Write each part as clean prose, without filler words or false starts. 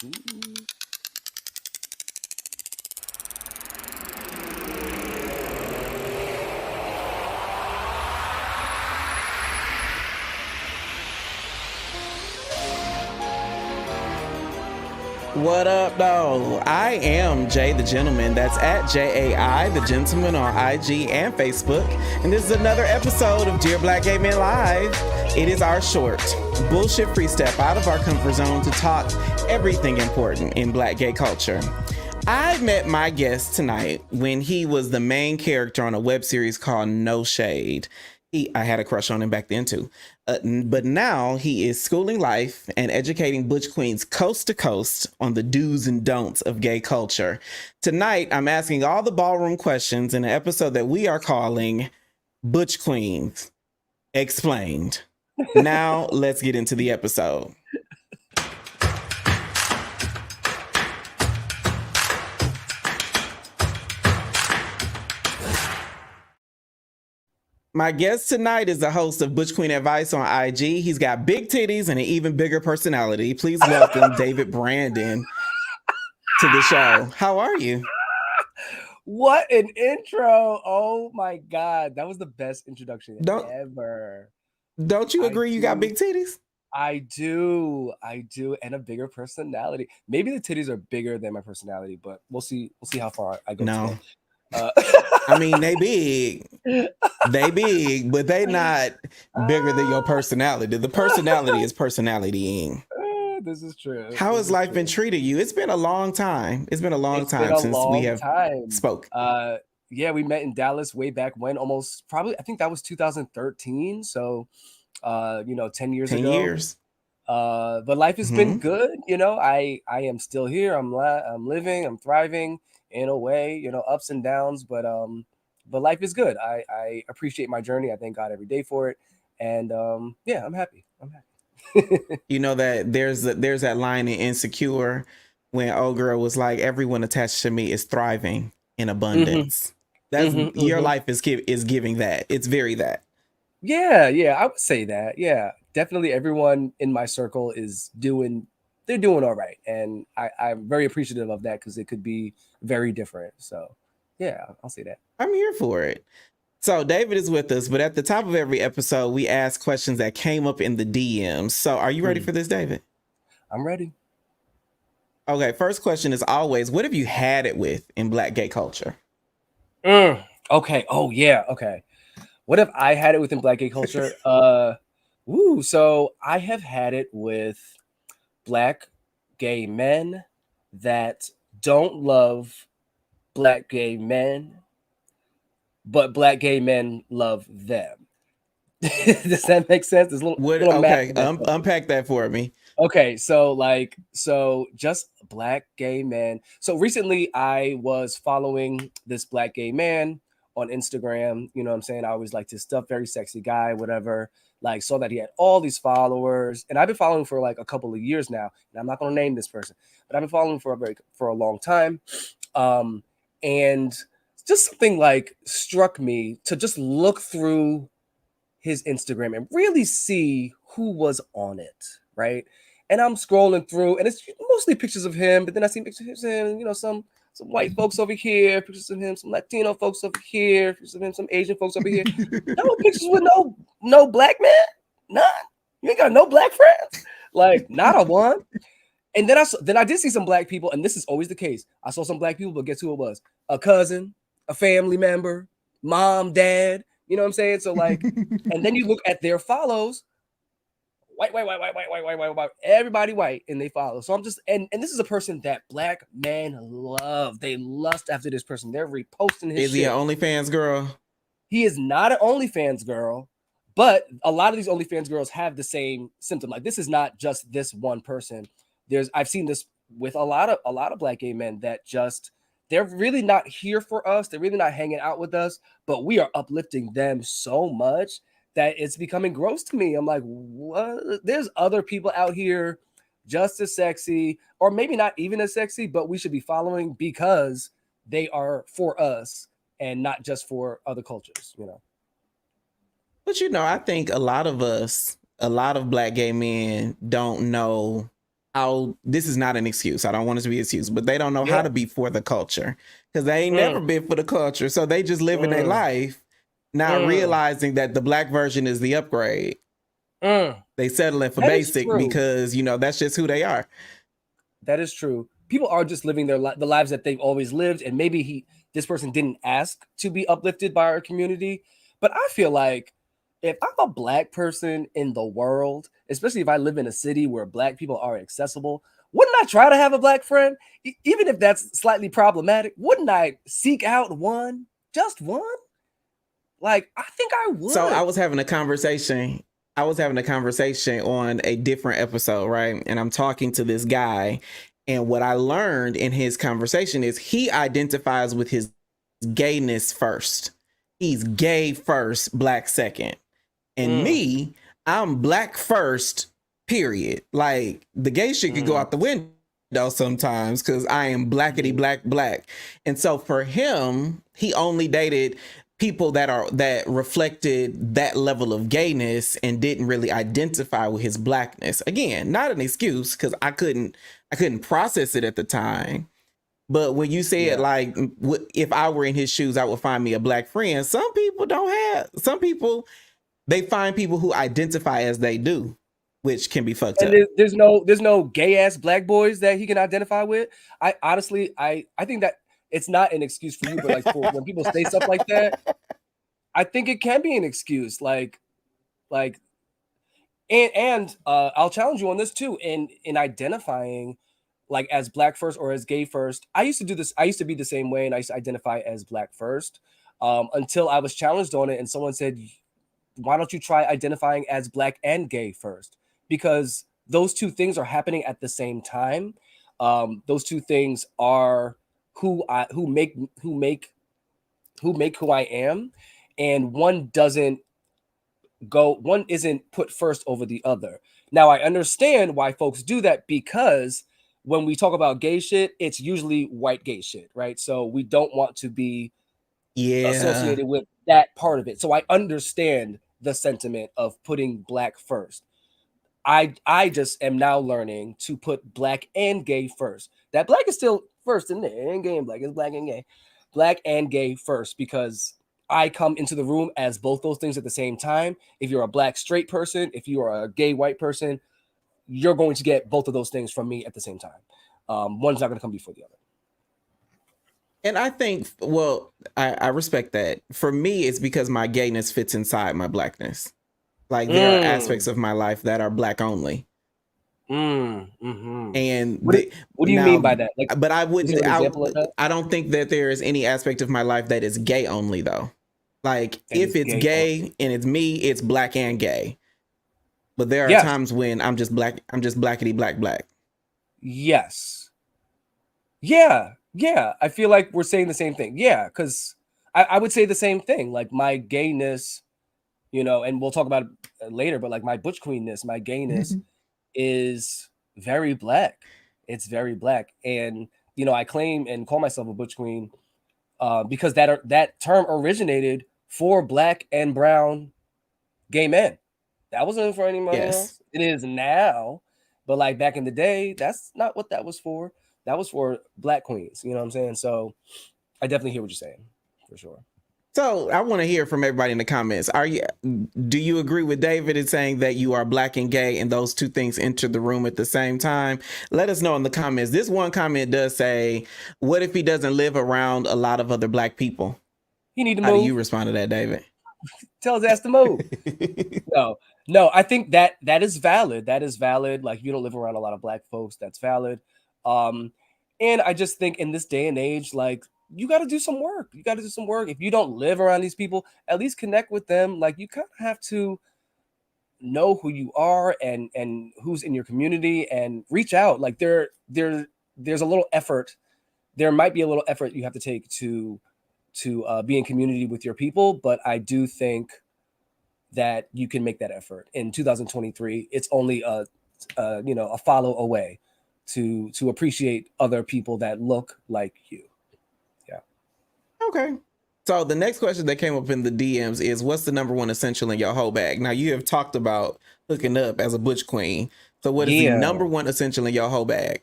What up, though? I am Jay the Gentleman. That's at JAI the Gentleman on IG and Facebook. And this is another episode of Dear Black Gay Men Live. It is our short, bullshit-free step out of our comfort zone to talk everything important in Black gay culture. I met my guest tonight when he was the main character on a web series called No Shade. I had a crush on him back then too. But now he is schooling life and educating Butch Queens coast to coast on the do's and don'ts of gay culture. Tonight, I'm asking all the ballroom questions in an episode that we are calling Butch Queens Explained. Now, let's get into the episode. My guest tonight is the host of Butch Queen Advice on IG. He's got big titties and an even bigger personality. Please welcome David Brandyn to the show. How are you? What an intro. Oh my God. That was the best introduction ever. Don't you agree you got big titties? I do. And a bigger personality. Maybe the titties are bigger than my personality, but we'll see how far I go today. I mean, they big, but they not bigger than your personality. The personality is personalitying. This is true. How has life been treating you? It's been a long time. It's been a long time since we have spoke. Yeah, we met in Dallas way back when, I think that was 2013. So, 10 years ago. 10 years. But life has been good. I am still here. I'm living. I'm thriving. In a way, ups and downs, but life is good. I appreciate my journey. I thank God every day for it, and I'm happy. You know that there's that line in Insecure when old girl was like, "Everyone attached to me is thriving in abundance." That's your life is giving that. It's very that. Yeah, I would say that. Yeah, definitely. Everyone in my circle is doing all right, and I'm very appreciative of that because it could be very different. So yeah, I'll say that. I'm here for it. So David is with us, but at the top of every episode, we ask questions that came up in the DMs. So are you ready for this, David? I'm ready. Okay, first question is always, what have you had it with in Black gay culture? Okay. Oh yeah. Okay. What have I had it with in Black gay culture? So I have had it with Black gay men that don't love Black gay men, but Black gay men love them. Does that make sense? Unpack that for me. Okay, so just Black gay men. So recently I was following this Black gay man on Instagram. You know what I'm saying? I always liked his stuff, very sexy guy, whatever. Like, saw that he had all these followers, and I've been following for like a couple of years now. And I'm not going to name this person, but I've been following for a long time. And just something like struck me to just look through his Instagram and really see who was on it, right? And I'm scrolling through, and it's mostly pictures of him, but then I see pictures of him, some white folks over here, pictures of him, some Latino folks over here, pictures of him, some Asian folks over here. No pictures with no Black man, none. You ain't got no Black friends, like not a one. And then I did see some Black people, and this is always the case. I saw some Black people, but guess who it was? A cousin, a family member, mom, dad. You know what I'm saying? So like, and then you look at their follows. White, everybody white, and they follow. So I'm just, and this is a person that Black men love. They lust after this person. They're reposting his shit. Is he an OnlyFans girl? He is not an OnlyFans girl, but a lot of these OnlyFans girls have the same symptom. Like, this is not just this one person. I've seen this with a lot of Black gay men that just, they're really not here for us. They're really not hanging out with us, but we are uplifting them so much that it's becoming gross to me. I'm like, what? There's other people out here just as sexy, or maybe not even as sexy, but we should be following because they are for us and not just for other cultures, But I think a lot of Black gay men don't know this is not an excuse. I don't want it to be an excuse, but they don't know how Yeah. to be for the culture because they ain't Mm, never been for the culture. So they just living their mm, life, not mm, realizing that the black version is the upgrade. mm. They settling for That is basic true. because, that's just who they are. That is true. People are just living the lives that they've always lived, and maybe this person didn't ask to be uplifted by our community. But I feel like if I'm a black person in the world, especially if I live in a city where black people are accessible, wouldn't I try to have a black friend, even if that's slightly problematic? Wouldn't I seek out one, just one? Like I think I So I would. was having a conversation. I was having a conversation on a different episode, right? And I'm talking to this guy. And what I learned in his conversation is he identifies with his gayness first. He's gay first, black second. And Mm, me, I'm black first, period. Like the gay shit could go mm, out the window sometimes because I am blackety black. And so for him, he only dated people that reflected that level of gayness and didn't really identify with his blackness. Again, not an excuse because I couldn't process it at the time. But when you say it yeah. like, if I were in his shoes, I would find me a black friend. Some people don't have. Some people, they find people who identify as they do, which can be fucked And up. there's no gay ass black boys that he can identify with. I honestly I think that it's not an excuse for you, but like for when people say stuff like that, I think it can be an excuse. Like and I'll challenge you on this too. In identifying like as black first or as gay first. I used to do this. I used to be the same way, and I used to identify as black first until I was challenged on it, and someone said, "Why don't you try identifying as black and gay first? Because those two things are happening at the same time. Those two things are who make who I am, and one isn't put first over the other. Now I understand why folks do that because when we talk about gay shit, it's usually white gay shit, right? So we don't want to be Yeah. associated with that part of it. So I understand the sentiment of putting black first. I just am now learning to put black and gay first. That black is still first in there, and gay and black is black and gay, black and gay first because I come into the room as both those things at the same time. If you're a black straight person, if you are a gay white person, you're going to get both of those things from me at the same time. One's not going to come before the other. And I think, well, I respect that. For me, it's because my gayness fits inside my blackness. Like there are Mm, aspects of my life that are black only. mm-hmm. And What what do you mean by now, that? Like, but I is there wouldn't, an example of that? I don't think that there is any aspect of my life that is gay only though. Like That if is it's gay gay only. and it's me, it's black and gay. But there are Yes, times when I'm just black, I'm just blackety black. yes. Yeah, yeah. I feel like we're saying the same thing. Yeah, because I would say the same thing. Like my gayness, and we'll talk about it later, but like my butch queenness, my gayness is very black. It's very black. And I claim and call myself a butch queen because that term originated for black and brown gay men. That wasn't for anybody Yes. else. It is now, but like back in the day, that's not what that was for. That was for black queens. You know what I'm saying? So I definitely hear what you're saying for sure. So I want to hear from everybody in the comments. Do you agree with David in saying that you are black and gay and those two things enter the room at the same time? Let us know in the comments. This one comment does say, what if he doesn't live around a lot of other black people? He need to How do you move. respond to that, David? Tell his ass to move. No, no, I think that is valid. That is valid. Like you don't live around a lot of black folks. That's valid. Um, and I just think in this day and age, like you got to do some work. You got to do some work. If you don't live around these people, at least connect with them. Like you kind of have to know who you are and who's in your community and reach out. Like there's a little effort. There might be a little effort you have to take to be in community with your people, but I do think that you can make that effort in 2023. It's only a follow away to appreciate other people that look like you. Yeah. Okay. So the next question that came up in the DMs is, what's the number one essential in your whole bag? Now you have talked about hooking up as a butch queen. So what is the Yeah. number one essential in your whole bag?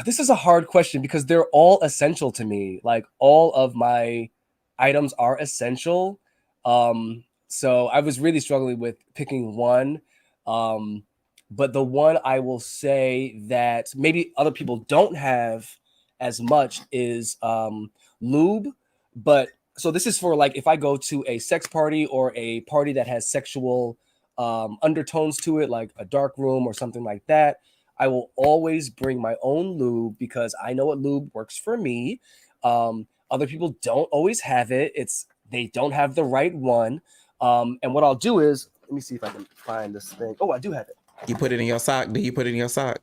This is a hard question because they're all essential to me. Like all of my items are essential. So I was really struggling with picking one. But the one I will say that maybe other people don't have as much is lube. But so this is for like if I go to a sex party or a party that has sexual undertones to it, like a dark room or something like that. I will always bring my own lube because I know what lube works for me. Other people don't always have it. They don't have the right one. And what I'll do is, let me see if I can find this thing. Oh, I do have it. You put it in your sock? Do you put it in your sock?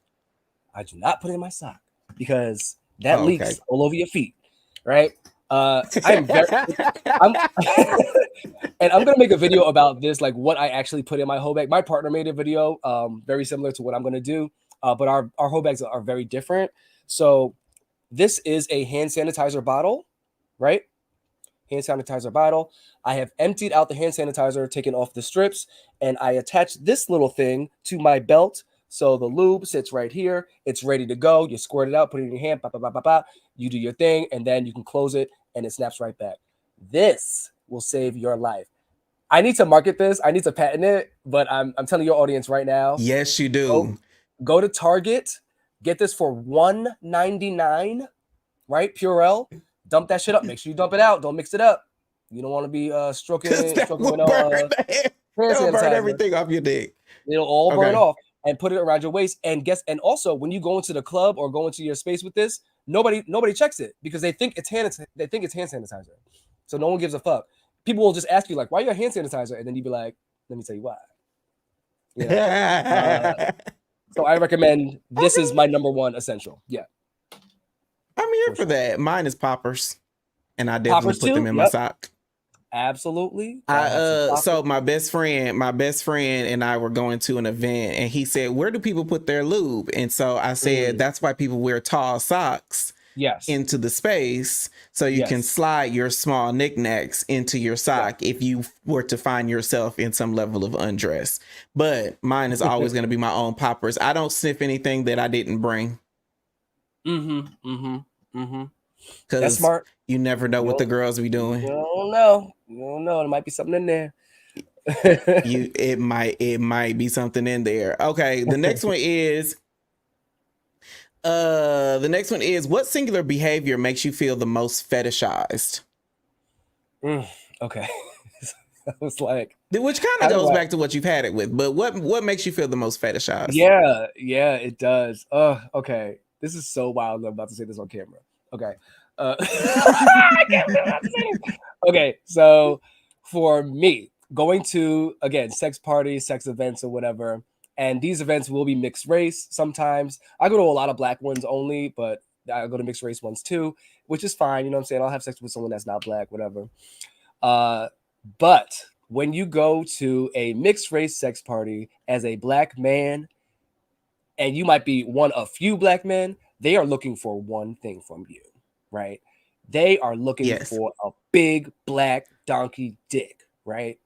I do not put it in my sock because that Oh, leaks okay. all over your feet, right? I'm very, I'm, and I'm gonna make a video about this, like what I actually put in my hoe bag. My partner made a video, very similar to what I'm gonna do, but our hoe bags are very different. So this is a hand sanitizer bottle, right? Hand sanitizer bottle. I have emptied out the hand sanitizer, taken off the strips, and I attach this little thing to my belt. So the lube sits right here. It's ready to go. You squirt it out, put it in your hand, bah, bah, bah, bah, bah. You do your thing, and then you can close it, and it snaps right back. This will save your life. I need to market this. I need to patent it, but I'm telling your audience right now. Yes, you do. Go to Target, get this for $1.99, right? Purell. Dump that shit up. Make sure you dump it out. Don't mix it up. You don't want to be stroking with burn everything off your dick. It'll all burn off, and put it around your waist. And also when you go into the club or go into your space with this, nobody checks it because they think it's hand sanitizer. So no one gives a fuck. People will just ask you like, "Why your hand sanitizer?" And then you'd be like, "Let me tell you why." You know? So I recommend this is my number one essential. Yeah. I'm here for that. Mine is poppers, and I definitely put them in my sock. Absolutely. So my best friend and I were going to an event, and he said, "Where do people put their lube?" And so I said, "That's why people wear tall socks." Into the space so you can slide your small knickknacks into your sock if you were to find yourself in some level of undress. But mine is always going to be my own poppers. I don't sniff anything that I didn't bring. That's smart. You never know what the girls be doing. You don't know. There might be something in there. It might be something in there. Okay, the next one is what singular behavior makes you feel the most fetishized? Okay. I was like, which kind of goes back to what you've had it with, but what makes you feel the most fetishized? Yeah, it does. Okay. This is so wild. I'm about to say this on camera. Okay. Okay, so for me, going to, again, sex parties, sex events or whatever, and these events will be mixed race sometimes. I go to a lot of black ones only, but I go to mixed race ones too, which is fine. You know what I'm saying? I'll have sex with someone that's not black, whatever. But when you go to a mixed race sex party as a black man, and you might be one of few black men, they are looking for one thing from you, right? They are looking for a big black donkey dick, right?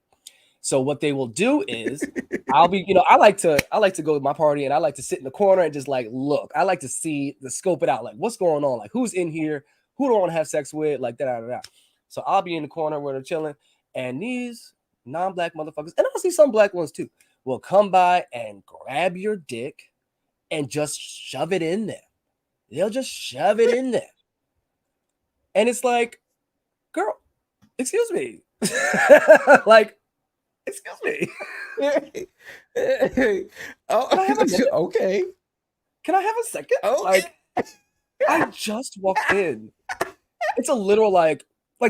So what they will do is I'll be, I like to go to my party and I like to sit in the corner and just like look. I like to scope it out, like what's going on, like who's in here, who do I want to have sex with, like that. So I'll be in the corner where they're chilling, and these non-black motherfuckers, and I'll see some black ones too, will come by and grab your dick and just shove it in there. They'll just shove it in there. And it's like, girl, excuse me. Like, excuse me. Okay. Can I have a second? Okay. Like, I just walked in. It's a literal like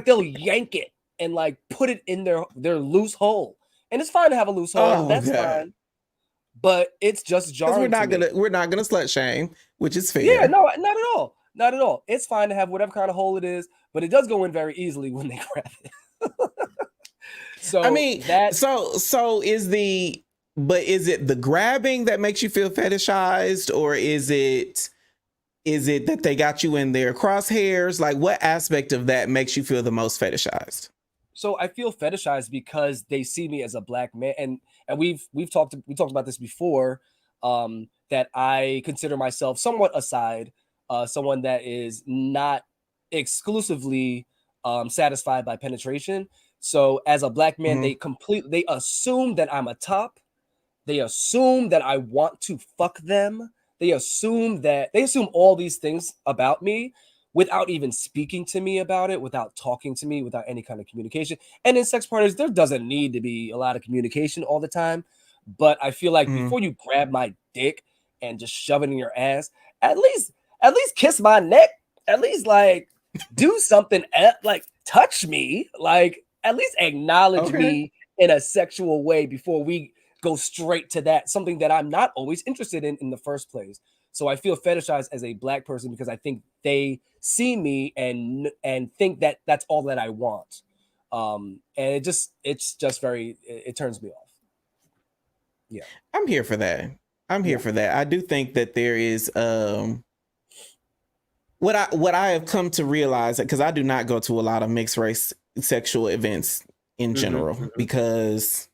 they'll yank it and like put it in their loose hole. And it's fine to have a loose hole. That's fine. But it's just jarring. We're not gonna slut shame, which is fair. Yeah, no, not at all. Not at all. It's fine to have whatever kind of hole it is, but it does go in very easily when they grab it. So I mean, so is it the grabbing that makes you feel fetishized, or is it that they got you in their crosshairs? Like, what aspect of that makes you feel the most fetishized? So I feel fetishized because they see me as a black man, and we talked about this before, that I consider myself somewhat aside, someone that is not exclusively satisfied by penetration. So as a black man, they assume that I'm a top. They assume that I want to fuck them. They assume all these things about me without even speaking to me about it, without talking to me, without any kind of communication. And in sex partners, there doesn't need to be a lot of communication all the time. But I feel like before you grab my dick and just shove it in your ass, at least kiss my neck. At least like do something, like touch me, like at least acknowledge me in a sexual way before we go straight to that, something that I'm not always interested in the first place. So I feel fetishized as a black person because I think they see me and think that that's all that I want. And it's just it turns me off. Yeah. I'm here for that. For that. I do think that there is what I have come to realize, because I do not go to a lot of mixed race sexual events in general, because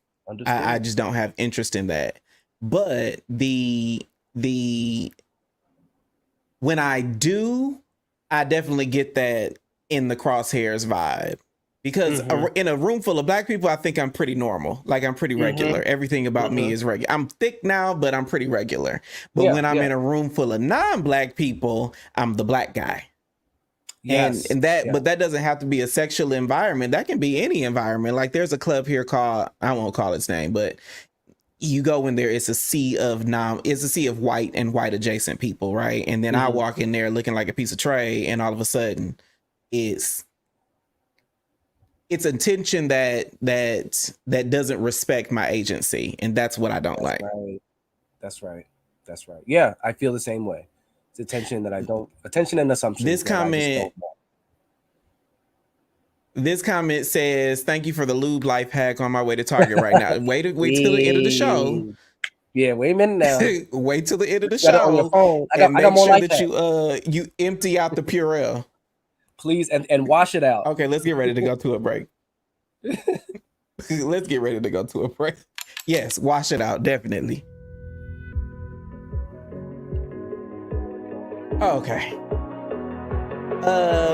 I just don't have interest in that. But when I do, I definitely get that in the crosshairs vibe, because in a room full of black people, I think I'm pretty normal. Like I'm pretty regular. Everything about me is regular. I'm thick now, but I'm pretty regular. But when I'm in a room full of non-black people, I'm the black guy. Yes. But that doesn't have to be a sexual environment. That can be any environment. Like there's a club here called, I won't call its name, but you go in there, it's a sea of white and white adjacent people, right? And then I walk in there looking like a piece of tray, and all of a sudden it's attention that doesn't respect my agency, and that's what I don't like. Right. That's right. Yeah, I feel the same way. It's attention and assumption. This comment says, "Thank you for the lube life hack on my way to Target right now." Wait till the end of the show. Yeah, wait a minute now. Wait till the end of the show. On your phone. I got more sure that you empty out the Purell. Please, and wash it out. Okay, let's get ready to go to a break. Yes, wash it out, definitely. Okay.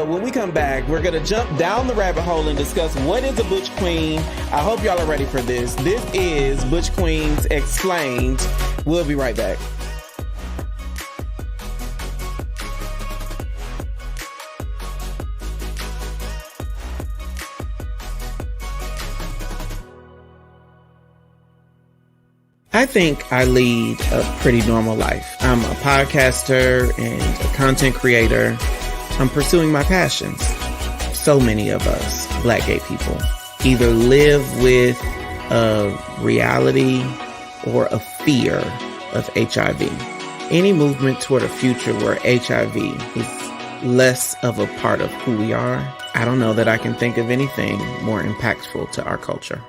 When we come back, we're going to jump down the rabbit hole and discuss what is a butch queen. I hope y'all are ready for this. This is Butch Queens Explained. We'll be right back. I think I lead a pretty normal life. I'm a podcaster and a content creator. I'm pursuing my passions. So many of us, Black gay people, either live with a reality or a fear of HIV. Any movement toward a future where HIV is less of a part of who we are, I don't know that I can think of anything more impactful to our culture.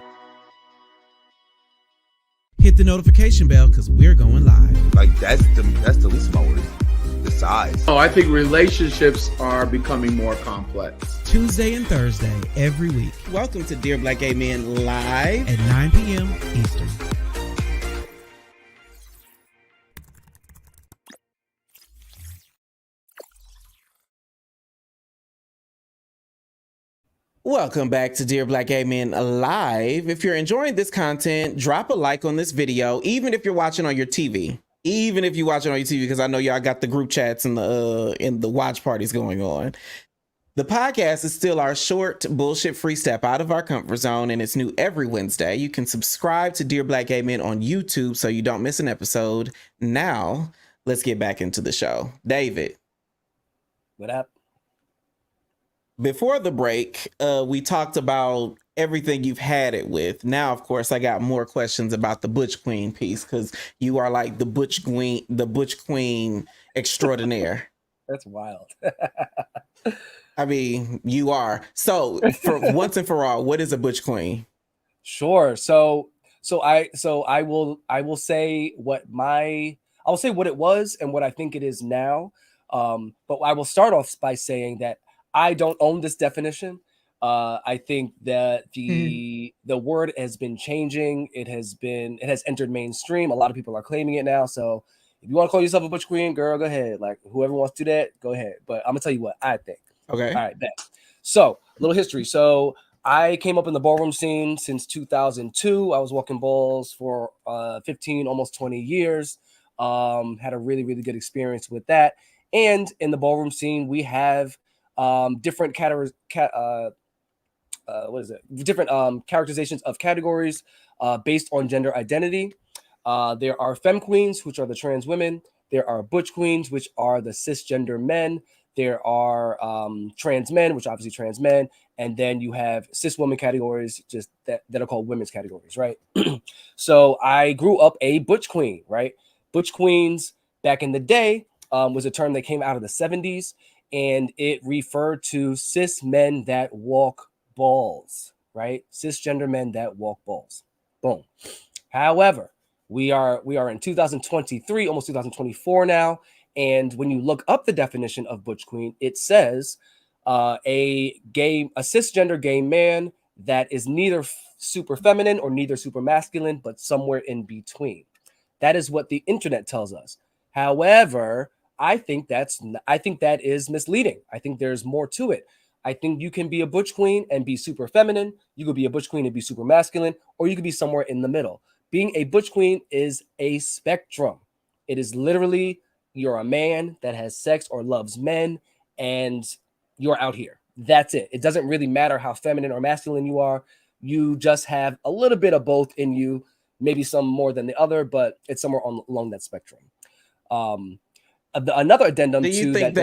Hit the notification bell because we're going live. Like that's the least of my worries. The size. Oh, I think relationships are becoming more complex. Tuesday and Thursday every week. Welcome to Dear Black Gay Men Live at 9 p.m. Eastern. Welcome back to Dear Black Gay Men Live. If you're enjoying this content, drop a like on this video, even if you're watching on your TV. Even if you're watching on your TV, because I know y'all got the group chats and the watch parties going on. The podcast is still our short, bullshit-free step out of our comfort zone, and it's new every Wednesday. You can subscribe to Dear Black Gay Men on YouTube so you don't miss an episode. Now, let's get back into the show. David. What up? Before the break, we talked about everything you've had it with. Now, of course, I got more questions about the Butch Queen piece, because you are like the Butch Queen extraordinaire. That's wild. I mean, you are. So, for once and for all, what is a Butch Queen? Sure. So I will say what it was and what I think it is now. But I will start off by saying that I don't own this definition. I think that the word has been changing. It has entered mainstream. A lot of people are claiming it now. So if you want to call yourself a butch queen, girl, go ahead. Like whoever wants to do that, go ahead. But I'm gonna tell you what I think. Okay. All right, bet. So a little history. So I came up in the ballroom scene since 2002. I was walking balls for 15, almost 20 years. Had a really, really good experience with that. And in the ballroom scene, we have different categories. Different characterizations of categories based on gender identity. There are femme queens, which are the trans women. There are butch queens, which are the cisgender men. There are trans men, which are obviously trans men. And then you have cis woman categories, just that are called women's categories, right? So I grew up a butch queen, right? Butch queens back in the day was a term that came out of the 70s, and it referred to cis men that walk balls, right? Cisgender men that walk balls. Boom. However, we are in 2023, almost 2024 now, and when you look up the definition of butch queen, it says a cisgender gay man that is neither super feminine or neither super masculine, but somewhere in between. That is what the internet tells us. However, I think that is misleading. I think there's more to it. I think you can be a butch queen and be super feminine. You could be a butch queen and be super masculine, or you could be somewhere in the middle. Being a butch queen is a spectrum. It is literally you're a man that has sex or loves men, and you're out here. That's it. It doesn't really matter how feminine or masculine you are. You just have a little bit of both in you, maybe some more than the other, but it's somewhere along that spectrum. Another addendum. Do you think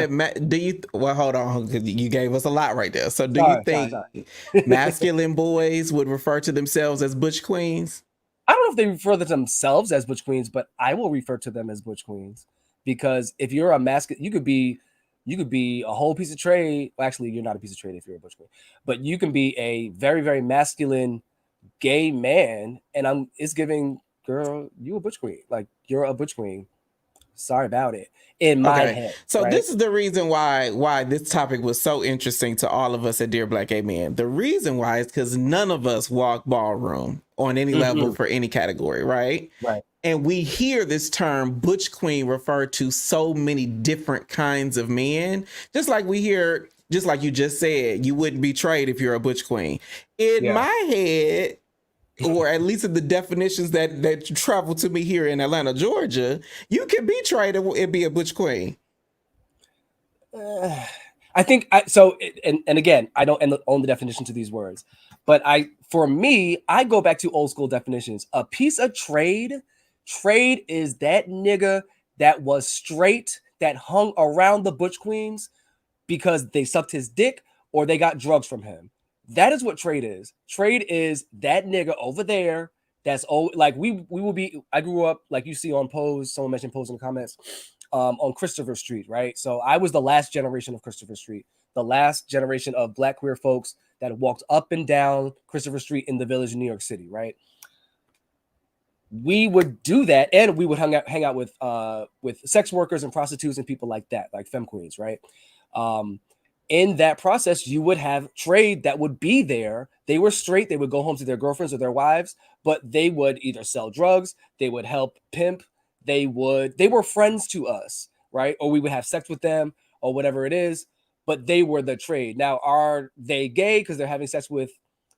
well, hold on, because you gave us a lot right there. So do you think masculine boys would refer to themselves as butch queens? I don't know if they refer to themselves as butch queens, but I will refer to them as butch queens, because if you're a masculine, you could be a whole piece of trade. Well, actually, you're not a piece of trade if you're a butch queen, but you can be a very, very masculine gay man, and it's giving, girl, you a butch queen. Like, you're a butch queen. Sorry about it. In my head. So right? This is the reason why this topic was so interesting to all of us at Dear Black Gay Men. The reason why is because none of us walk ballroom on any level for any category, right? Right. And we hear this term butch queen referred to so many different kinds of men, just like we hear, just like you just said, you wouldn't be trade if you're a butch queen. In my head, or at least in the definitions that travel to me here in Atlanta, Georgia, you can be trade and be a butch queen. I think so. And again, I don't own the definition to these words, but for me, I go back to old school definitions. A piece of trade is that nigga that was straight, that hung around the butch queens because they sucked his dick or they got drugs from him. That is what trade is. Trade is that nigga over there. That's like we will be. I grew up, like you see on Pose. Someone mentioned Pose in the comments, on Christopher Street, right? So I was the last generation of Christopher Street, the last generation of Black queer folks that walked up and down Christopher Street in the Village in New York City, right? We would do that, and we would hang out with sex workers and prostitutes and people like that, like femme queens, right? In that process, you would have trade that would be there. They were straight. They would go home to their girlfriends or their wives, but they would either sell drugs, they would help pimp, they were friends to us, right? Or we would have sex with them or whatever it is, but they were the trade. Now, are they gay because they're having sex with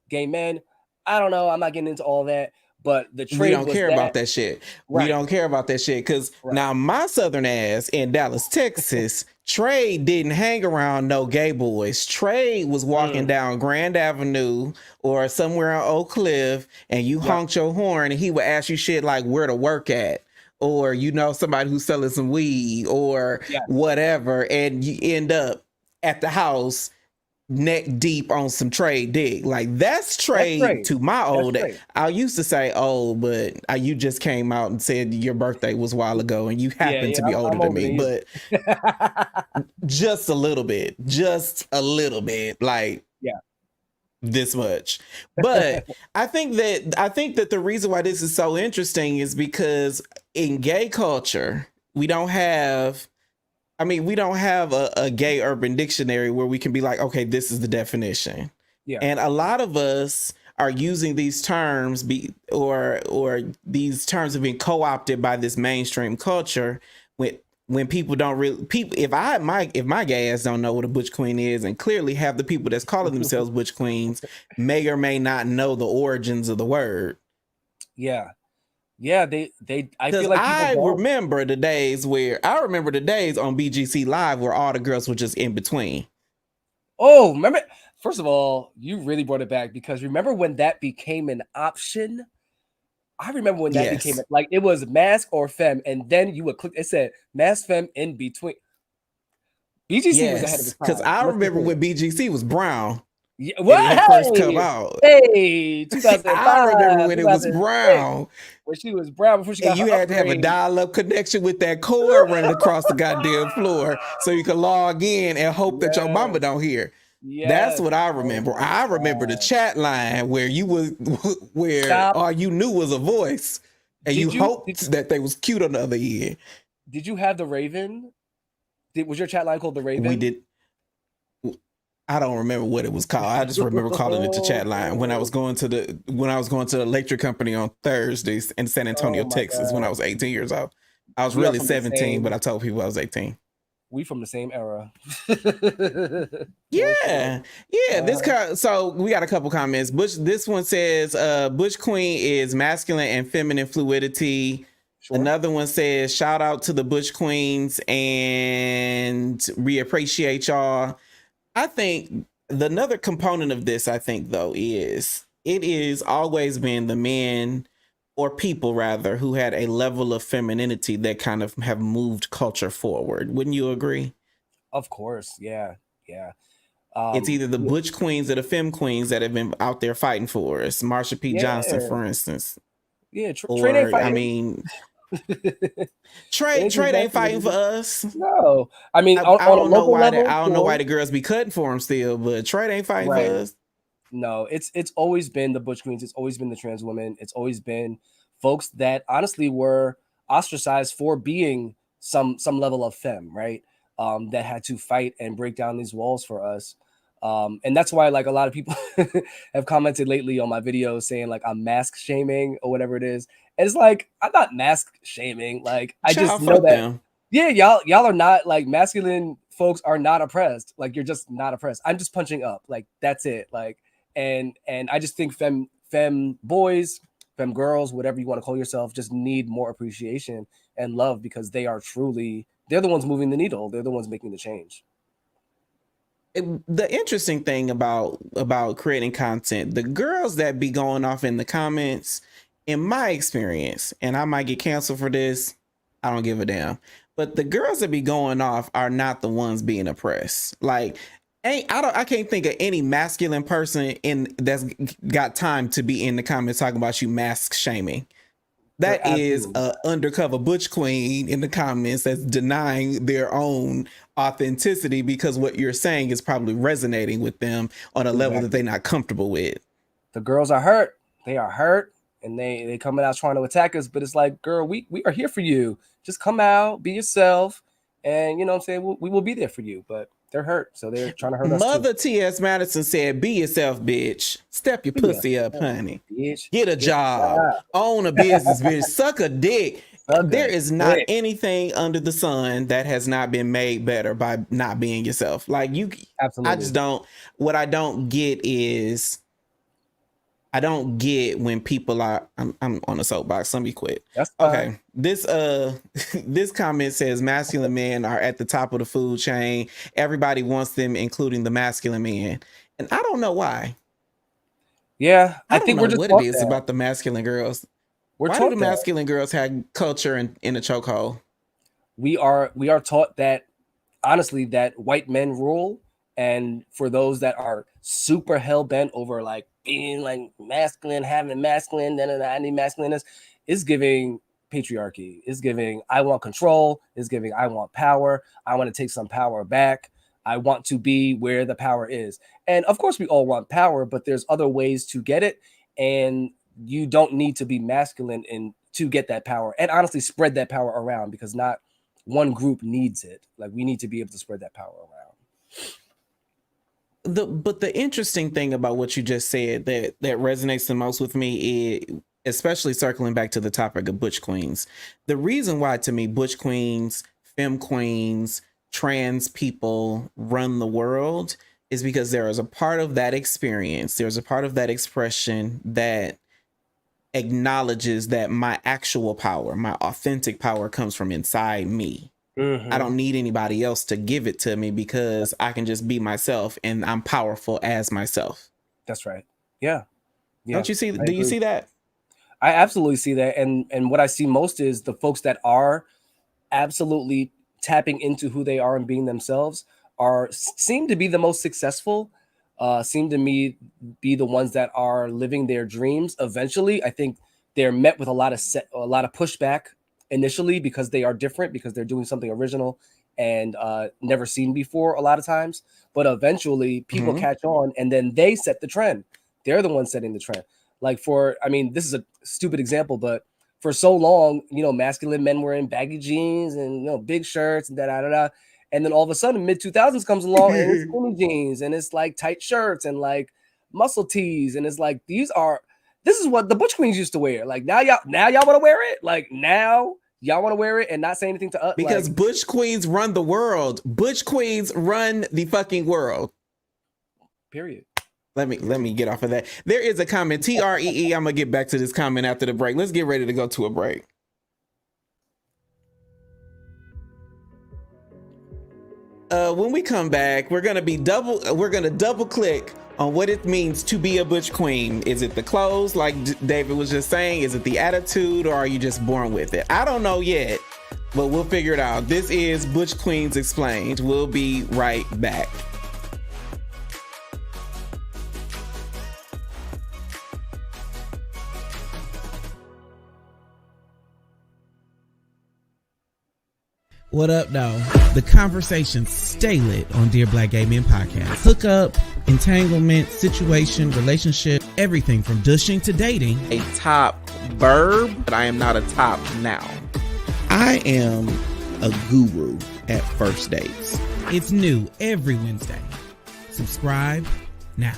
gay men? I don't know. I'm not getting into all that. But the trade, we don't care about that shit. Right. We don't care about that shit because now my southern ass in Dallas, Texas, Trade didn't hang around no gay boys. Trade was walking down Grand Avenue or somewhere on Oak Cliff, and you honked your horn, and he would ask you shit like where to work at, or somebody who's selling some weed or whatever, and you end up at the house neck deep on some trade dick. Like that's trade to my old age. I used to say, but you just came out and said your birthday was a while ago and you happen to be older than me, but just a little bit, like this much. But I think that the reason why this is so interesting is because in gay culture, we don't have a gay urban dictionary where we can be like, okay, this is the definition. Yeah. And a lot of us are using these terms or these terms have been co-opted by this mainstream culture when people don't really people if my gay ass don't know what a butch queen is, and clearly have the people that's calling themselves butch queens may or may not know the origins of the word. Yeah. Yeah, they I Because feel like people don't. I remember the days on BGC Live where all the girls were just in between. Oh, remember, first of all, you really brought it back, because remember when that became an option? I remember when that became Yes. like, it was mask or femme, and then you would click, it said mask femme in between. BGC was ahead of Yes. its Because time. I Let's be remember clear. when BGC was brown. Yeah, And what? it had first come out. Hey, I remember 2005, when it was 2006, brown when she was brown before she and got you her had to have a upgrade. dial-up connection with that cord running across the goddamn floor so you could log in and hope that your mama Yes, don't hear. That's yes. what I Oh remember. my I remember the God. chat line where you was where Stop. all you knew was a voice and you Did you did, hoped that they was cute on the other end. did you have the Raven? Was your chat line called the We Raven? did. I don't remember what it was called. I just remember calling it the chat line when I was going to the electric company on Thursdays in San Antonio, Oh my Texas, when I God. was 18 years old. I was We are really from the 17, but same I told people I was 18. we from the same era. For sure. Yeah, yeah. Uh-huh. So we got a couple comments. This one says, "Butch Queen is masculine and feminine fluidity." Sure. Another one says, "Shout out to the Butch Queens and we appreciate y'all." I think another component of this, I think, though, is it is always been the men or people rather who had a level of femininity that kind of have moved culture forward. Wouldn't you agree? Of course. Yeah. Yeah. It's either the Yeah. butch queens or the femme queens that have been out there fighting for us. Marsha P. Johnson, Yeah. for instance. Yeah. Trade ain't Or, I fighting. mean, It ain't just Trade ain't fighting for masculinity. us. No. I mean, I on a don't know local why level, I don't know why sure. the girls be cutting for him still, but Trade ain't fighting for Right. us. No, it's always been the butch queens. It's always been the trans women. It's always been folks that honestly were ostracized for being some level of femme, right? That had to fight and break down these walls for us. And that's why, like, a lot of people have commented lately on my videos saying like I'm mask shaming or whatever it is. And it's like, I'm not mask shaming. Like, I just Child, know fuck that, them. yeah, y'all are not, like, masculine folks are not oppressed. Like, you're just not oppressed. I'm just punching up. Like, that's it. Like, and I just think femme boys, femme girls, whatever you want to call yourself, just need more appreciation and love, because they're the ones moving the needle. They're the ones making the change. The interesting thing about creating content, the girls that be going off in the comments, in my experience, and I might get canceled for this, I don't give a damn, but the girls that be going off are not the ones being oppressed. Like, I can't think of any masculine person in that's got time to be in the comments talking about you mask shaming. They're That is absolutely a undercover butch queen in the comments that's denying their own authenticity because what you're saying is probably resonating with them on a level that exactly. they're not comfortable with. The girls are hurt. They are hurt, and they coming out trying to attack us. But it's like, girl, we are here for you. Just come out, be yourself, and you know what I'm saying, we will be there for you. But they're hurt, so they're trying to hurt us too. Mother T.S. Madison said, "Be yourself, bitch. Step your Be pussy up, yourself, honey. bitch. Get a Get a job. job. Own a business, bitch. Suck a dick." Suck There a is not dick. anything under the sun that has not been made better by not being yourself. Like, I just Absolutely. don't. What I don't get is, I don't get when people are. I'm on a soapbox. Let me quit. That's fine. Okay, this this comment says masculine men are at the top of the food chain. Everybody wants them, including the masculine man, and I don't know why. Yeah, I I don't think know we're just what it taught is that. about the masculine girls. We're Why do the taught that. masculine girls have culture in a chokehold? We are taught that, honestly, that white men rule, and for those that are super hell bent over like being like masculine, having masculine, then I need masculineness, is giving patriarchy, is giving I want control, is giving I want power, I want to take some power back, I want to be where the power is. And of course we all want power, but there's other ways to get it, and you don't need to be masculine in to get that power, and honestly spread that power around, because not one group needs it. Like, we need to be able to spread that power around. But the interesting thing about what you just said that resonates the most with me is, especially circling back to the topic of butch queens, the reason why to me butch queens, femme queens, trans people run the world is because there is a part of that experience, there's a part of that expression that acknowledges that my actual power, my authentic power comes from inside me. I don't need anybody else to give it to me because I can just be myself and I'm powerful as myself. That's right. Yeah. Don't you see? Do you see that? I absolutely see that. And what I see most is the folks that are absolutely tapping into who they are and being themselves seem to be the most successful, seem to me be the ones that are living their dreams. Eventually, I think they're met with a lot of pushback initially because they are different, because they're doing something original and never seen before a lot of times. But eventually people catch on and then they set the trend. They're the ones setting the trend. Like this is a stupid example, but for so long, masculine men were in baggy jeans and, big shirts and da-da-da-da. And then all of a sudden mid 2000s comes along and it's skinny jeans and it's like tight shirts and like muscle tees. And it's like, this is what the butch queens used to wear. Like now y'all want to wear it. Like now y'all want to wear it and not say anything to us. Because butch queens run the world. Butch queens run the fucking world. Period. Let me get off of that. There is a comment, TREE. I'm gonna get back to this comment after the break. Let's get ready to go to a break. When we come back, we're gonna double click on what it means to be a butch queen. Is it the clothes, like David was just saying? Is it the attitude, or are you just born with it? I don't know yet, but we'll figure it out. This is Butch Queens Explained. We'll be right back. What up, though? The conversations stay lit on Dear Black Gay Men podcast. Hookup, entanglement, situation, relationship, everything from dushing to dating. A top verb, but I am not a top noun. I am a guru at first dates. It's new every Wednesday. Subscribe now.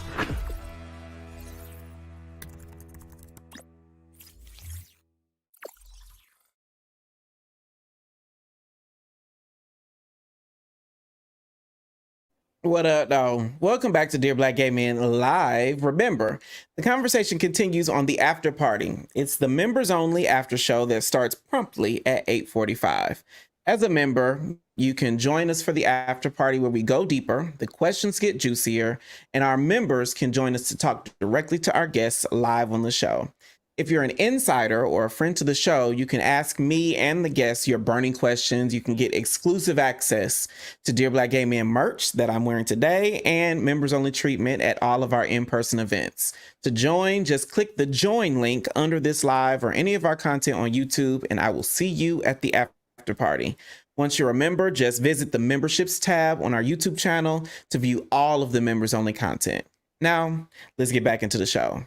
What up, though? Welcome back to Dear Black Gay Men Live. Remember, the conversation continues on the after party. It's the members only after show that starts promptly at 8:45. As a member, you can join us for the after party where we go deeper, the questions get juicier, and our members can join us to talk directly to our guests live on the show. If you're an insider or a friend to the show, you can ask me and the guests your burning questions. You can get exclusive access to Dear Black Gay Men merch that I'm wearing today and members only treatment at all of our in-person events. To join, just click the join link under this live or any of our content on YouTube, and I will see you at the after party. Once you're a member, just visit the memberships tab on our YouTube channel to view all of the members only content. Now, let's get back into the show.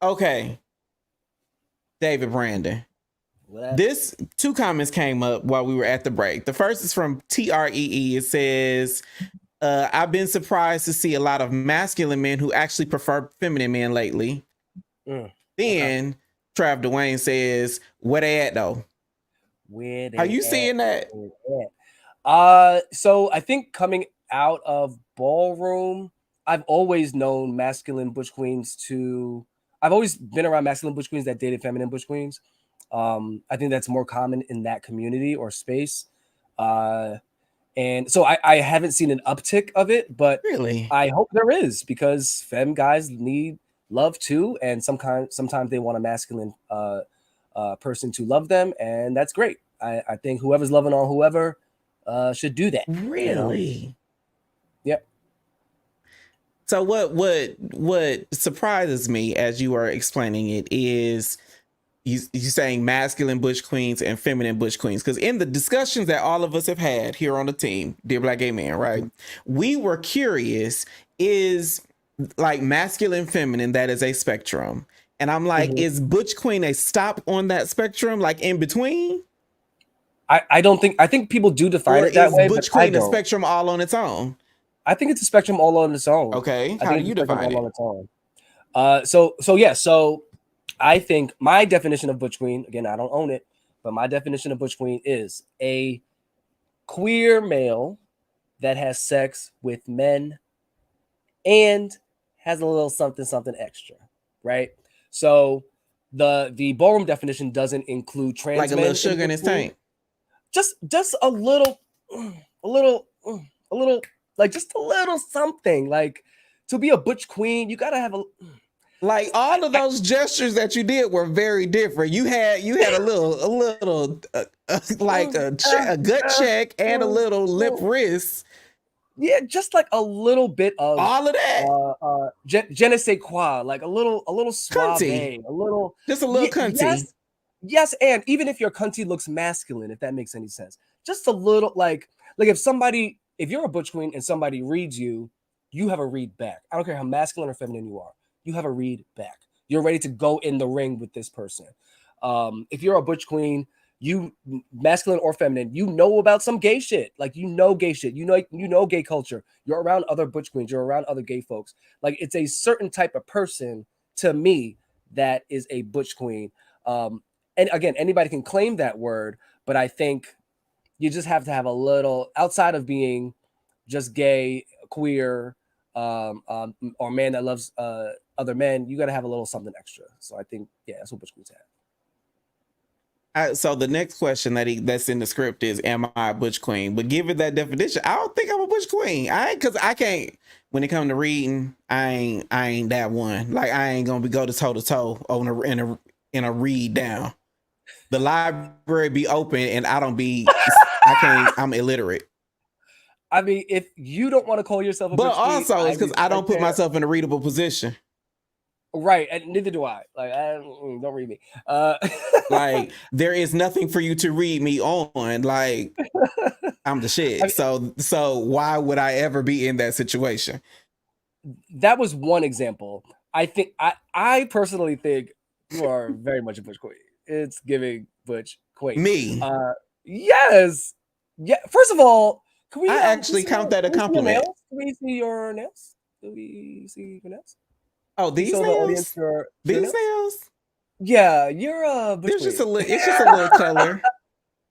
Okay. David, Brandyn. This two comments came up while we were at the break. The first is from TREE. It says, I've been surprised to see a lot of masculine men who actually prefer feminine men lately. Then Trav Dwayne says, where they at though? Are you seeing that? So I think coming out of ballroom, I've always known masculine butch queens I've always been around masculine butch queens that dated feminine butch queens. I think that's more common in that community or space. And so I haven't seen an uptick of it, but really, I hope there is, because femme guys need love too. And sometimes they want a masculine person to love them. And that's great. I think whoever's loving on whoever should do that. Really? Yep. So what surprises me as you are explaining it is you saying masculine butch queens and feminine butch queens, because in the discussions that all of us have had here on the team, Dear Black Gay Men, right? We were curious, is like masculine, feminine, that is a spectrum. And I'm like, is butch queen a stop on that spectrum, like in between? I think people do define it that way. Butch queen a spectrum all on its own? I think it's a spectrum all on its own. Okay, I how think do you it's a spectrum define all on it? its own. So I think my definition of butch queen, again, I don't own it, but my definition of butch queen is a queer male that has sex with men and has a little something extra, right? So the ballroom definition doesn't include trans Like a men little sugar in butch his queen. tank. Just a little, like just a little something. Like to be a butch queen, you gotta have a. Like all of those gestures that you did were very different. You had a little like a gut check and a little lip wrist. Yeah, just like a little bit of All of that. Je ne sais quoi, like a little suave, Cunty. a little, Just a little cunty. yes, and even if your cunty looks masculine, if that makes any sense, just a little like if you're a butch queen and somebody reads you, you have a read back. I don't care how masculine or feminine you are, you have a read back. You're ready to go in the ring with this person. If you're a butch queen, you masculine or feminine, you know about some gay shit. Like gay shit. You know gay culture. You're around other butch queens. You're around other gay folks. Like it's a certain type of person to me that is a butch queen. And again, anybody can claim that word, but I think you just have to have a little outside of being just gay, queer, or man that loves other men. You got to have a little something extra. So I think, yeah, that's what butch queens have. So the next question that's in the script is, am I a butch queen? But given that definition, I don't think I'm a butch queen. Because I can't. When it comes to reading, I ain't that one. Like I ain't gonna go to toe to toe in a read down. The library be open and I don't be. I can't. I'm illiterate. I mean, if you don't want to call yourself a butch queen, also it's because I don't put myself in a readable position. Right, and neither do I. Like, don't read me. Like, there is nothing for you to read me on. Like, I'm the shit. I mean, so why would I ever be in that situation? That was one example. I personally think you are very much a butch queen. It's giving butch queen. Me? Yes. Yeah. First of all, can we? I actually count that a compliment. Can we see your nails? Do we see your nails? Oh, these nails? These nails? Yeah, you're a butch queen. It's just a little color.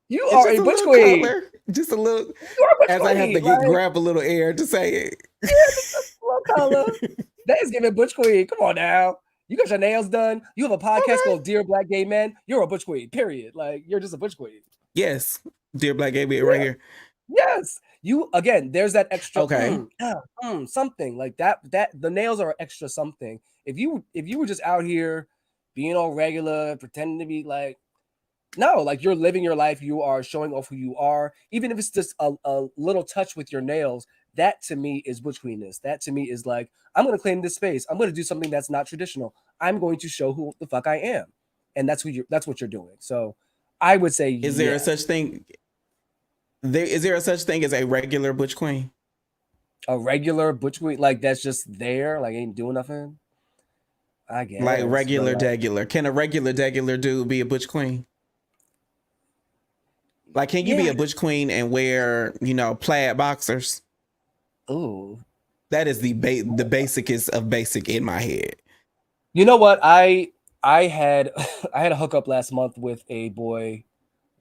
You are a butch queen. Color. Just a little. As I have to grab a little air to say it. Yeah, just a little color. That is giving butch queen. Come on now. You got your nails done. You have a podcast called Dear Black Gay Men. You're a butch queen. Period. Like you're just a butch queen. Yes, Dear Black Gay Men, right here. Yes. You again. There's that extra. Okay. Something like that. That the nails are extra something. If you were just out here being all regular, pretending to be like, no, like you're living your life. You are showing off who you are, even if it's just a little touch with your nails. That to me is butch queenness. That to me is like, I'm going to claim this space. I'm going to do something that's not traditional. I'm going to show who the fuck I am, and that's what you're doing. So, I would say, is there a such thing? Is there a such thing as a regular butch queen? A regular butch queen, like that's just there, like ain't doing nothing. I guess like regular degular. Can a regular degular dude be a butch queen? Like, can you be a butch queen and wear, plaid boxers? Ooh, that is the basicest of basic in my head. You know what? I had a hookup last month with a boy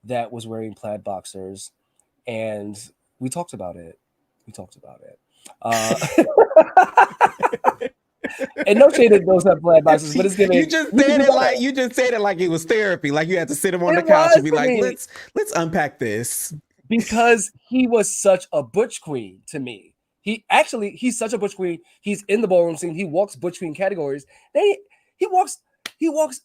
that was wearing plaid boxers, and we talked about it. And no shade at those that plaid boxers, but it's giving. You just said it like it was therapy. Like you had to sit him on the couch and be like, let's unpack this. Because he was such a butch queen to me. He's such a butch queen. He's in the ballroom scene. He walks butch queen categories. Then he walks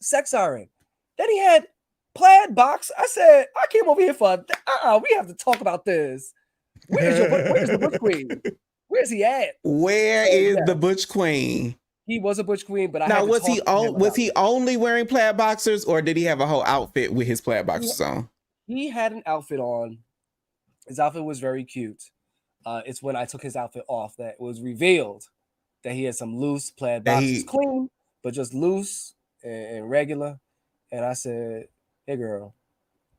sex siren. Then he had plaid box. I said, I came over here for we have to talk about this. Where's the butch queen? Where's he at? Where is the butch queen? He was a butch queen, but was he only wearing plaid boxers, or did he have a whole outfit with his plaid boxers on? He had an outfit on. His outfit was very cute. It's when I took his outfit off that it was revealed that he had some loose plaid boxers, clean, but just loose and regular. And I said, "Hey, girl,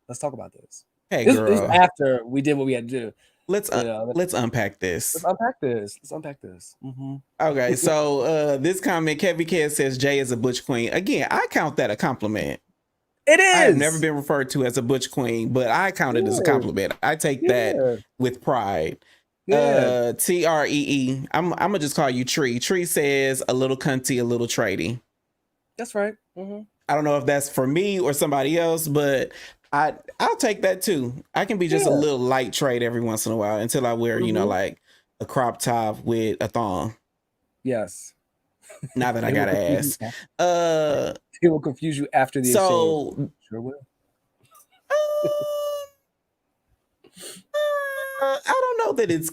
let's talk about this." Hey, this girl. was after we did what we had to do. let's unpack this. Let's unpack this. Mm-hmm. Okay, so this comment, Kevin Kid says Jay is a butch queen. Again, I count that a compliment. It is. I have never been referred to as a butch queen, but I count it as a compliment. I take that with pride. Yeah. TREE. I'm gonna just call you Tree. Tree says a little cunty, a little tradie. That's right. Mm-hmm. I don't know if that's for me or somebody else, but I'll take that too. I can be just a little light trade every once in a while until I wear, like a crop top with a thong. Yes. Now that I got an ass. It will confuse you after the exchange. Sure will. I don't know that it's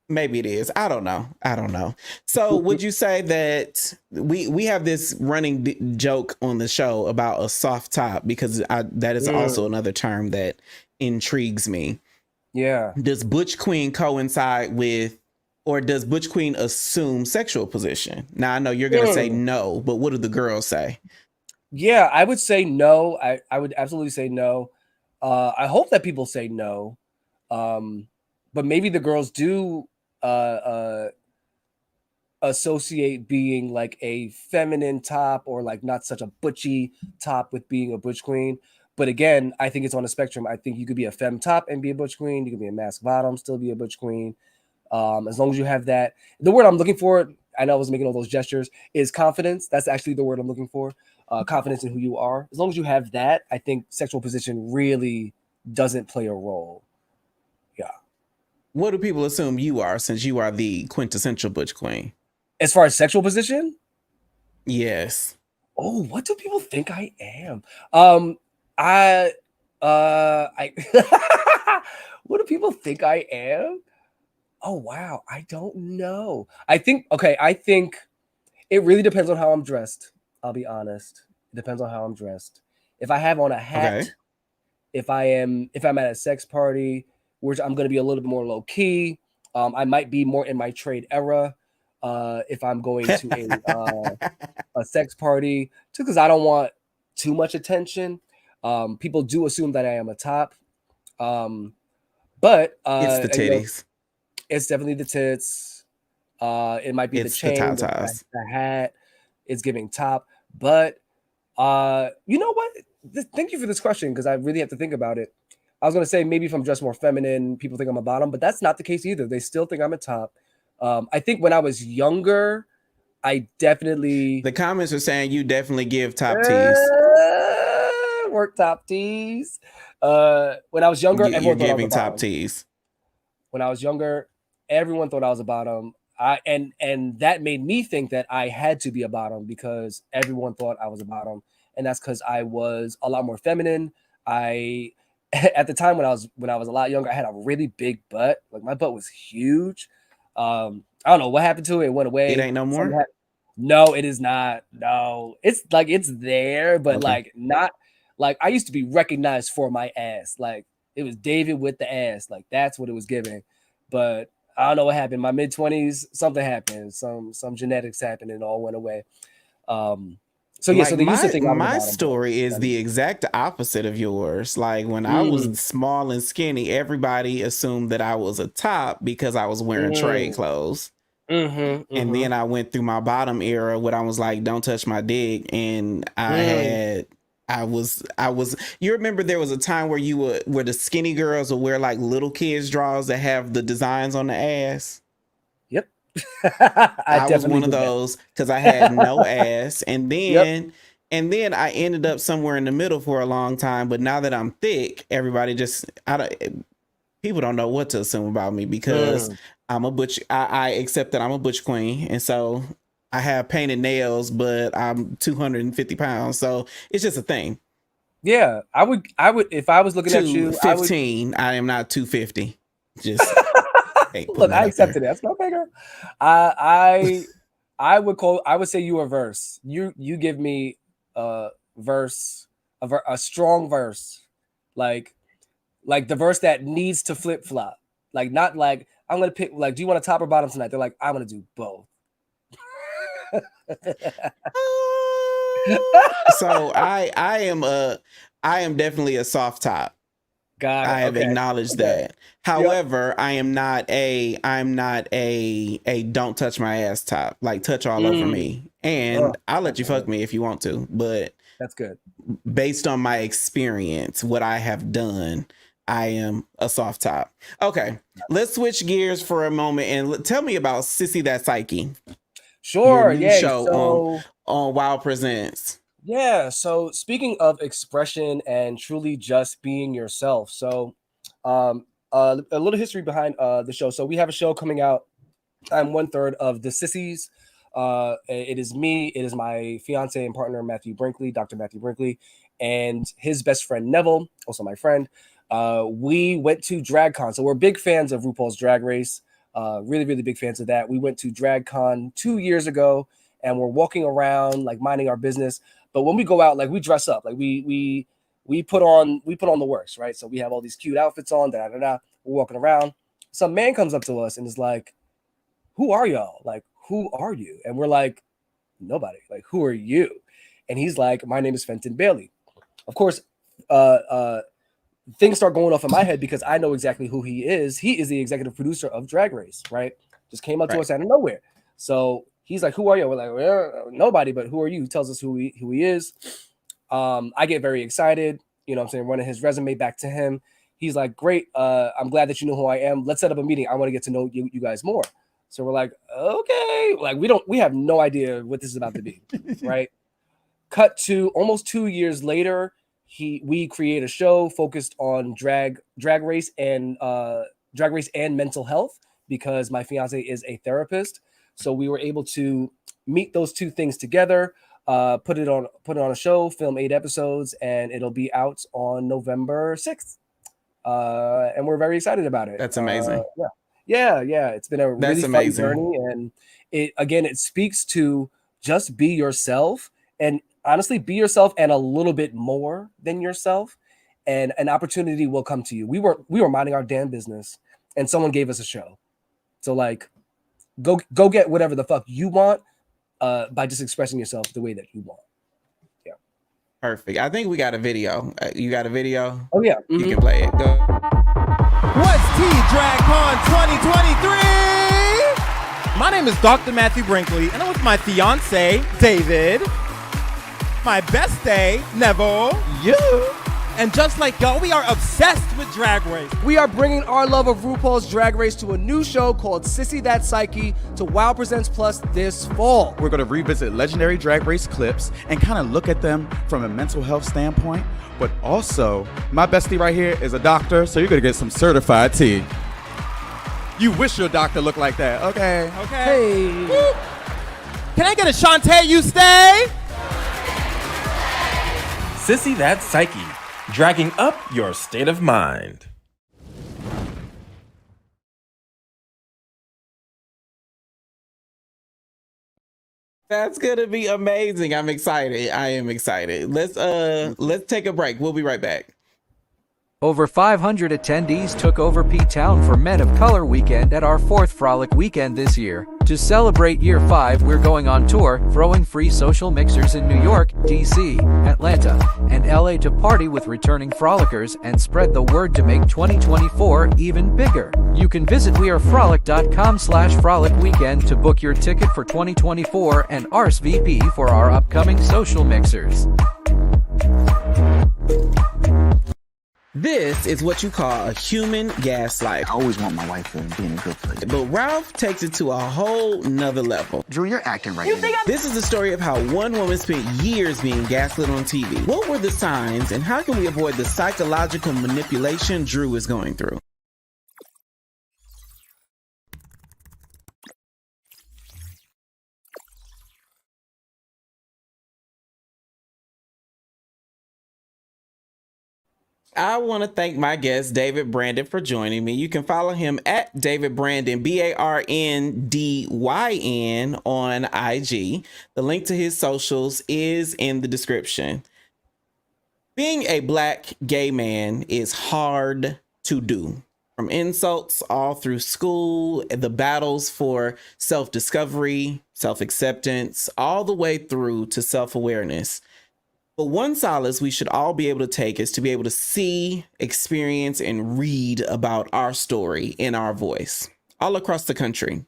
maybe it is. I don't know. So would you say that we have this running joke on the show about a soft top, because that is also another term that intrigues me. Yeah. Does butch queen coincide with, or does butch queen assume sexual position? Now I know you're going to say no, but what do the girls say? Yeah, I would say no. I would absolutely say no. I hope that people say no. But maybe the girls do associate being like a feminine top or like not such a butchy top with being a butch queen. But again, I think it's on a spectrum. I think you could be a femme top and be a butch queen. You could be a mask bottom, still be a butch queen. As long as you have that. The word I'm looking for, I know I was making all those gestures, is confidence. That's actually the word I'm looking for. Confidence in who you are. As long as you have that, I think sexual position really doesn't play a role. Yeah. What do people assume you are, since you are the quintessential butch queen? As far as sexual position? Yes. Oh, what do people think I am? I what do people think I am? Oh, wow. I don't know. I think it really depends on how I'm dressed. I'll be honest. It depends on how I'm dressed. If I have on a hat, if I'm at a sex party, which I'm going to be a little bit more low key, I might be more in my trade era. If I'm going to a sex party, just because I don't want too much attention. People do assume that I am a top. But it's the titties. It's definitely the tits. It might be the chain, the hat. It's giving top. But you know what? Thank you for this question, because I really have to think about it. I was going to say maybe if I'm dressed more feminine, people think I'm a bottom, but that's not the case either. They still think I'm a top. I think when I was younger, I definitely... The comments are saying you definitely give top tees. Work top tees. When I was younger, you're giving top tees. When I was younger, everyone thought I was a bottom. And that made me think that I had to be a bottom, because everyone thought I was a bottom. And that's because I was a lot more feminine. At the time when I was a lot younger, I had a really big butt. Like, my butt was huge. I don't know what happened to it. It went away. It ain't no more? No, it is not. No, it's like, it's there, but like not like I used to be recognized for my ass. Like, it was David with the ass. Like, that's what it was giving. But I don't know what happened. My mid-20s, something happened. Some genetics happened, and it all went away. So yeah, so they used to think my story is the exact opposite of yours. Like, when I was small and skinny, everybody assumed that I was a top because I was wearing trade clothes. And then I went through my bottom era when I was like, don't touch my dick. And I was, you remember there was a time where where the skinny girls would wear like little kids drawers that have the designs on the ass? Yep. I was one of those, because I had no ass. And then, I ended up somewhere in the middle for a long time. But now that I'm thick, everybody people don't know what to assume about me, because I'm a butch. I accept that I'm a butch queen. And so I have painted nails, but I'm 250 pounds. So it's just a thing. Yeah, I would, if I was looking at you, 15, I am not 250. Just look, I accepted it. That's no bigger. I would say you a verse. You give me a verse, a strong verse, like the verse that needs to flip flop. Like, not like I'm gonna pick. Like, do you want a top or bottom tonight? They're like, I'm gonna do both. So I am definitely a soft top. Got it. I have Okay. acknowledged Okay. that. However, I'm not a don't touch my ass top, like touch all over me. And I'll let you fuck me if you want to, but That's good. based on my experience, what I have done, I am a soft top. Okay, let's switch gears for a moment and tell me about Sissy That Psyche. Sure. Your new Yay. show So on Wild Presents. yeah. So speaking of expression and truly just being yourself. So a little history behind the show. So we have a show coming out. I'm 1/3 of the Sissies. It is me. It is my fiance and partner, Matthew Brinkley, Dr. Matthew Brinkley, and his best friend, Neville, also my friend. We went to DragCon. So we're big fans of RuPaul's Drag Race. Really, really big fans of that. We went to DragCon 2 years ago, and we're walking around, like minding our business. But when we go out, like we dress up, like we put on the works, right? So we have all these cute outfits on, da da da. We're walking around. Some man comes up to us and is like, "Who are y'all? Like, who are you?" And we're like, "Nobody. Like, who are you?" And he's like, "My name is Fenton Bailey." Of course, things start going off in my head because I know exactly who he is. He is the executive producer of Drag Race, right? Just came up to us out of nowhere. So he's like, "Who are you?" We're like, "Well, nobody, but who are you?" He tells us who he is. I get very excited, you know what I'm saying, running his resume back to him. He's like, "Great, I'm glad that you know who I am. Let's set up a meeting. I want to get to know you guys more." So we're like, "Okay." Like we have no idea what this is about to be, right? Cut to almost 2 years later, we create a show focused on drag race and mental health because my fiance is a therapist. So we were able to meet those two things together, put it on a show, film 8 episodes, and it'll be out on November 6th. And we're very excited about it. That's amazing. Yeah. It's been a really fun journey, and it speaks to just be yourself, and honestly, be yourself and a little bit more than yourself, and an opportunity will come to you. We were minding our damn business, and someone gave us a show. So like, go get whatever the fuck you want by just expressing yourself the way that you want. Yeah. Perfect. I think we got a video. You got a video? Oh yeah. You can play it. Go. What's T-DragCon 2023? My name is Dr. Matthew Brinkley, and I'm with my fiance, David, my bestie, Neville, you, and just like y'all, we are obsessed with Drag Race. We are bringing our love of RuPaul's Drag Race to a new show called Sissy That Psyche to Wow Presents Plus this fall. We're going to revisit legendary Drag Race clips and kind of look at them from a mental health standpoint. But also, my bestie right here is a doctor, so you're going to get some certified tea. You wish your doctor looked like that. Okay. Hey. Woo. Can I get a Shantae, you stay? Sissy That Psyche, dragging up your state of mind. That's gonna be amazing. I'm excited. I am excited. Let's take a break. We'll be right back. Over 500 attendees took over P-Town for Men of Color Weekend at our 4th Frolic Weekend this year. To celebrate Year 5, we're going on tour, throwing free social mixers in New York, D.C., Atlanta, and L.A. to party with returning frolickers and spread the word to make 2024 even bigger. You can visit wearefrolic.com/frolic weekend to book your ticket for 2024 and RSVP for our upcoming social mixers. This is what you call a human gaslight. I always want my wife to be in a good place. But Ralph takes it to a whole nother level. Drew, you're acting right now. This is the story of how one woman spent years being gaslit on TV. What were the signs, and how can we avoid the psychological manipulation Drew is going through? I want to thank my guest, David Brandyn, for joining me. You can follow him at David Brandyn, BARNDYN on IG. The link to his socials is in the description. Being a Black gay man is hard to do. From insults all through school, the battles for self-discovery, self-acceptance, all the way through to self-awareness. But one solace we should all be able to take is to be able to see, experience, and read about our story in our voice all across the country.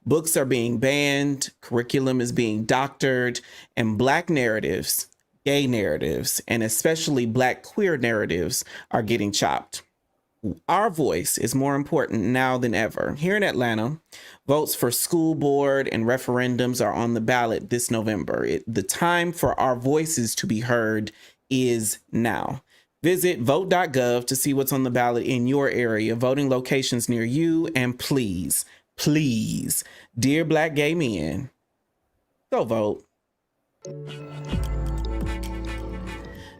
Books are being banned, curriculum is being doctored, and Black narratives, gay narratives, and especially Black queer narratives are getting chopped. Our voice is more important now than ever. Here in Atlanta, votes for school board and referendums are on the ballot this November. The time for our voices to be heard is now. Visit vote.gov to see what's on the ballot in your area, voting locations near you, and please, please, dear Black gay men, go vote.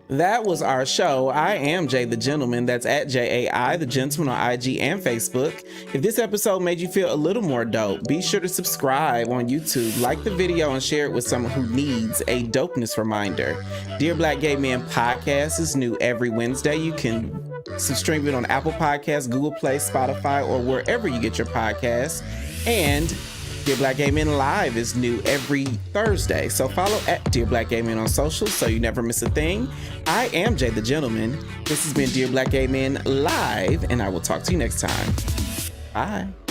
That was our show. I am Jay the Gentleman. That's at JAI the Gentleman on IG and Facebook. If this episode made you feel a little more dope, be sure to subscribe on YouTube, like the video, and share it with someone who needs a dopeness reminder. Dear Black Gay Men Podcast is new every Wednesday. You can stream it on Apple Podcasts, Google Play, Spotify, or wherever you get your podcasts. And Dear Black Gay Men Live is new every Thursday. So follow at Dear Black Gay Men on social so you never miss a thing. I am Jay the Gentleman. This has been Dear Black Gay Men Live, and I will talk to you next time. Bye.